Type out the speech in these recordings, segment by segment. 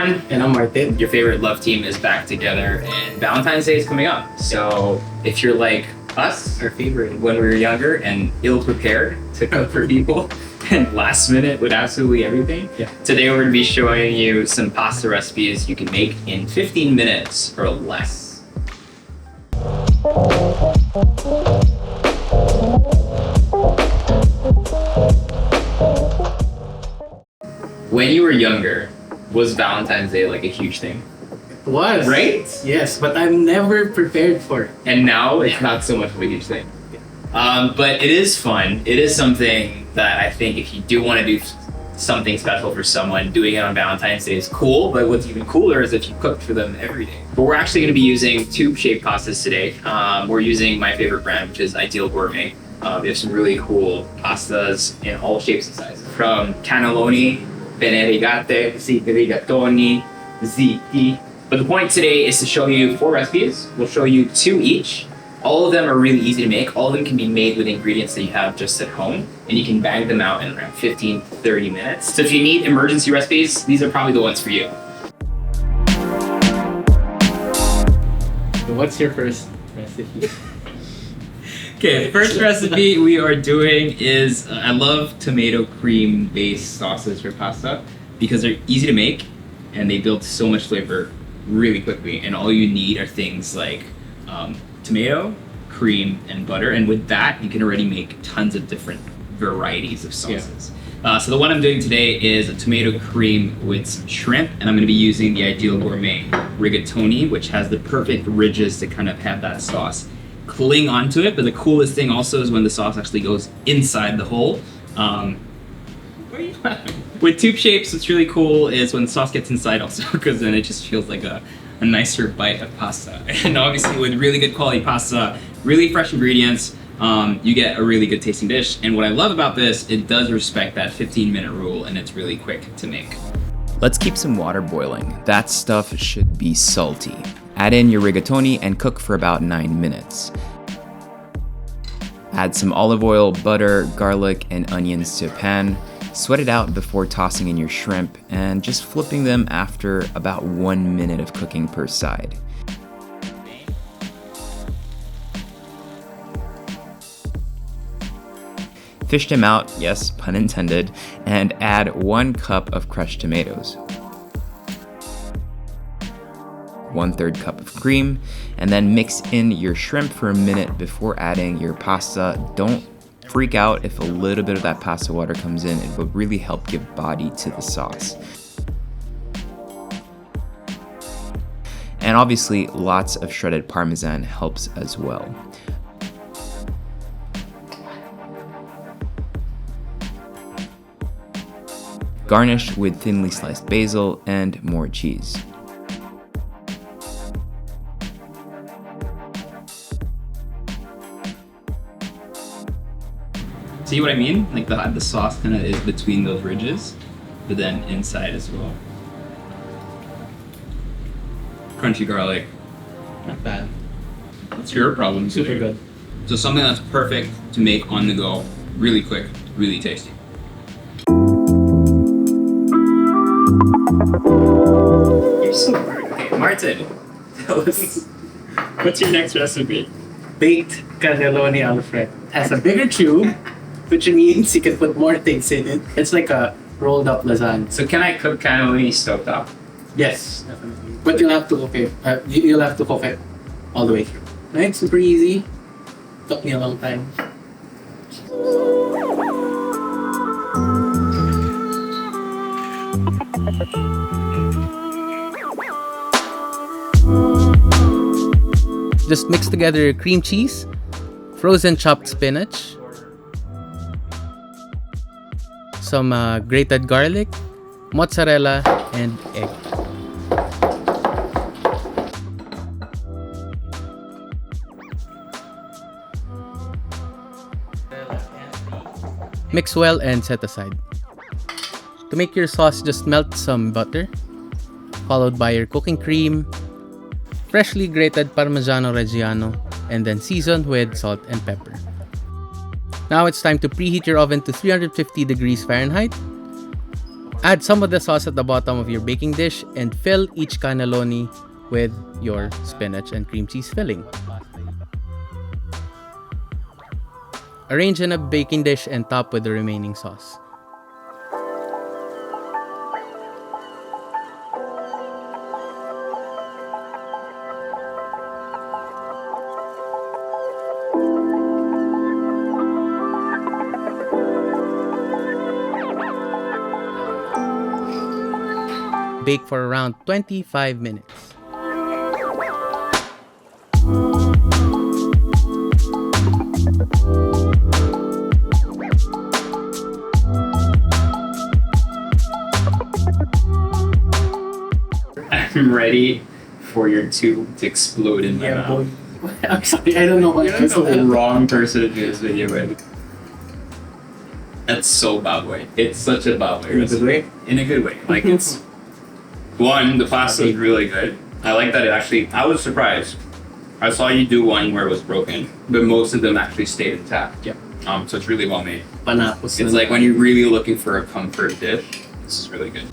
Erwan. And I'm Martin. Your favorite love team is back together, and Valentine's Day is coming up. So if you're like us, Our favorite. when we were younger and ill-prepared to cook for people and last minute with absolutely everything, today we're going to be showing you some pasta recipes you can make in 15 minutes or less. When you were younger, was Valentine's Day like a huge thing? Was. Right? Yes, but I'm never prepared for it. And now it's not so much of a huge thing. But it is fun. It is something that I think if you do want to do something special for someone, doing it on Valentine's Day is cool. But what's even cooler is if you cook for them every day. But we're actually going to be using tube-shaped pastas today. We're using my favorite brand, which is IDEAL Gourmet. They have some really cool pastas in all shapes and sizes. From cannelloni, penne rigatoni, ziti. But the point today is to show you 4 recipes. We'll show you 2 each. All of them are really easy to make. All of them can be made with ingredients that you have just at home, and you can bang them out in around 15 to 30 minutes. So if you need emergency recipes, these are probably the ones for you. So what's your first recipe? Okay, the first recipe we are doing is, I love tomato cream based sauces for pasta because they're easy to make and they build so much flavor really quickly, and all you need are things like tomato, cream, and butter, and with that you can already make tons of different varieties of sauces. So the one I'm doing today is a tomato cream with some shrimp, and I'm going to be using the IDEAL Gourmet Rigatoni, which has the perfect ridges to kind of have that sauce cling onto it. But the coolest thing also is when the sauce actually goes inside the hole. With tube shapes, what's really cool is when the sauce gets inside also, because then it just feels like a nicer bite of pasta. And obviously with really good quality pasta, really fresh ingredients, you get a really good tasting dish. And what I love about this, it does respect that 15-minute rule, and it's really quick to make. Let's keep some water boiling. That stuff should be salty. Add in your rigatoni and cook for about 9 minutes. Add some olive oil, butter, garlic, and onions to a pan. Sweat it out before tossing in your shrimp and just flipping them after about 1 minute of cooking per side. Fish them out, yes, pun intended, and add 1 cup of crushed tomatoes, 1/3 cup of cream, and then mix in your shrimp for a minute before adding your pasta. Don't freak out if a little bit of that pasta water comes in. It will really help give body to the sauce. And obviously, lots of shredded Parmesan helps as well. Garnish with thinly sliced basil and more cheese. See what I mean? Like the sauce kind of is between those ridges, but then inside as well. Crunchy garlic. Not bad. That's your problem. Super good. So something that's perfect to make on the go, really quick, really tasty. You're so hard. Okay, Martin, tell us, what's your next recipe? Baked cannelloni Alfredo. Has a bigger tube, which means you can put more things in it. It's like a rolled up lasagna. So can I cook cannelloni stovetop? Yes, definitely. But you'll have to cook it. You'll have to cook it all the way through. Right? Super easy. Took me a long time. Just mix together cream cheese, frozen chopped spinach, some grated garlic, mozzarella, and egg. Mix well and set aside. To make your sauce, just melt some butter, followed by your cooking cream, freshly grated Parmigiano Reggiano, and then season with salt and pepper. Now it's time to preheat your oven to 350 degrees Fahrenheit Add some of the sauce at the bottom of your baking dish and fill each cannelloni with your spinach and cream cheese filling. Arrange in a baking dish and top with the remaining sauce. Bake for around 25 minutes. I'm ready for your tube to explode in my Yeah, mouth. boy. I'm sorry, I don't know what You're the wrong person to do this video with. That's so bad way. It's such a bad way. In a good way? In a good way. Like it's one, the pasta is really good. I like that it actually. I was surprised. I saw you do one where it was broken, but most of them actually stayed intact. Yeah. So it's really well made. Panapos. It's like when you're really looking for a comfort dish. This is really good.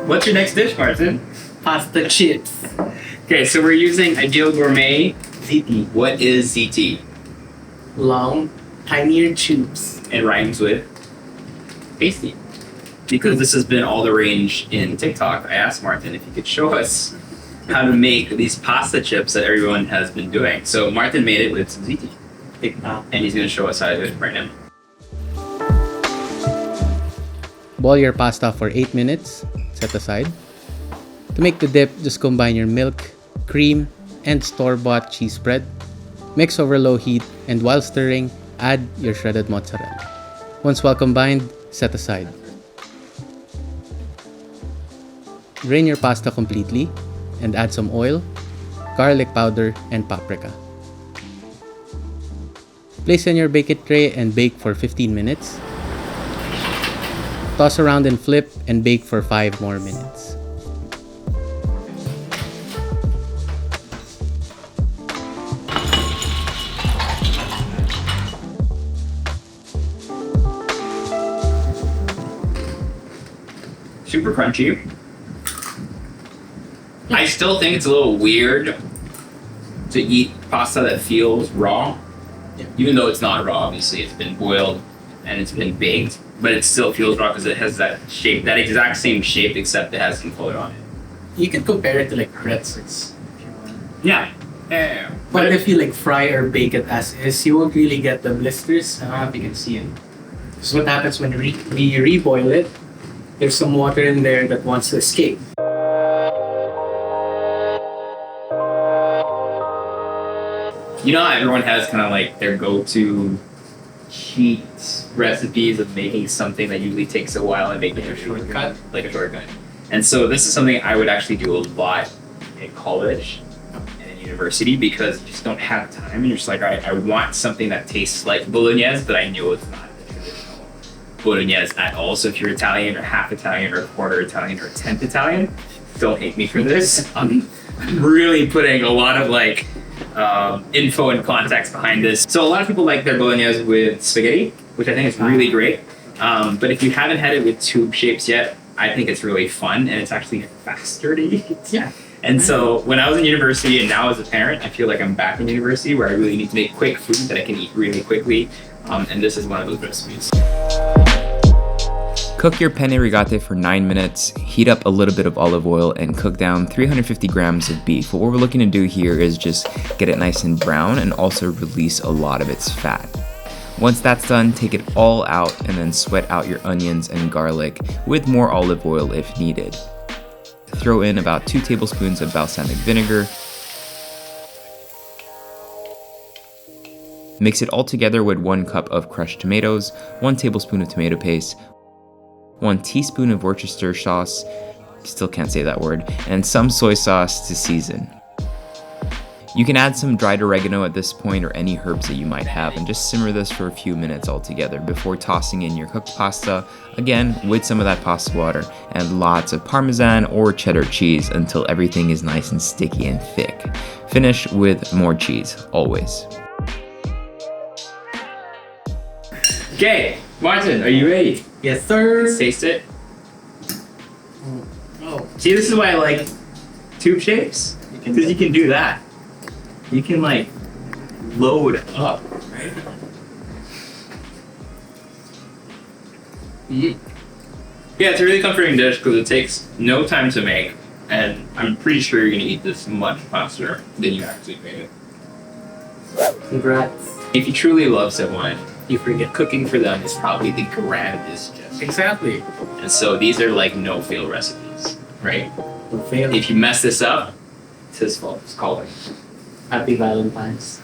What's your next dish, Martin? pasta chips. Okay, so we're using IDEAL Gourmet. ZT. What is ZT? Long, tinier tubes. It rhymes with tasty. Because this has been all the rage in TikTok, I asked Martin if he could show us how to make these pasta chips that everyone has been doing. So Martin made it with some ZT. And he's going to show us how to do it right now. Boil your pasta for 8 minutes. Set aside. To make the dip, just combine your milk, cream, and store-bought cheese spread. Mix over low heat, and while stirring, add your shredded mozzarella. Once well combined, set aside. Drain your pasta completely and add some oil, garlic powder, and paprika. Place in your bake tray and bake for 15 minutes. Toss around and flip and bake for 5 more minutes. Super crunchy. I still think it's a little weird to eat pasta that feels raw. Yeah. Even though it's not raw, obviously. It's been boiled and it's been baked. But it still feels raw because it has that shape, that exact same shape, except it has some color on it. You can compare it to like pretzels. Yeah. But if you like fry or bake it as is, you won't really get the blisters. I don't know if you can see it. So what happens when we reboil it, there's some water in there that wants to escape. You know how everyone has kind of like their go-to cheat recipes of making something that usually takes a while and making a shortcut, like a shortcut. And so this is something I would actually do a lot in college and in university because you just don't have time and you're just like, all right, I want something that tastes like Bolognese, but I know it's not the traditional Bolognese at all. So if you're Italian or half Italian or a quarter Italian or a tenth Italian, don't hate me for this. I'm really putting a lot of like info and context behind this. So a lot of people like their Bolognese with spaghetti, which I think is really great. But if you haven't had it with tube shapes yet, I think it's really fun and it's actually faster to eat. Yeah. And so when I was in university and now as a parent, I feel like I'm back in university where I really need to make quick food that I can eat really quickly. And this is one of those recipes. Cook your penne rigate for 9 minutes, heat up a little bit of olive oil, and cook down 350 grams of beef. What we're looking to do here is just get it nice and brown and also release a lot of its fat. Once that's done, take it all out and then sweat out your onions and garlic with more olive oil if needed. Throw in about 2 tablespoons of balsamic vinegar. Mix it all together with 1 cup of crushed tomatoes, 1 tablespoon of tomato paste, 1 teaspoon of Worcestershire sauce, still can't say that word, and some soy sauce to season. You can add some dried oregano at this point or any herbs that you might have and just simmer this for a few minutes altogether before tossing in your cooked pasta, again with some of that pasta water and lots of Parmesan or cheddar cheese until everything is nice and sticky and thick. Finish with more cheese, always. Okay, Martin, are you ready? Yes, sir. Let's taste it. Oh, See, this is why I like tube shapes. Because you can do that. You can like load up, right? Yeah, it's a really comforting dish because it takes no time to make, and I'm pretty sure you're gonna eat this much faster than you actually made it. congrats. If you truly love someone, you forget cooking for them is probably the grandest gesture. Exactly. And so these are like no-fail recipes, right? We'll fail. If you mess this up, it's his fault. It's calling. Happy Valentines.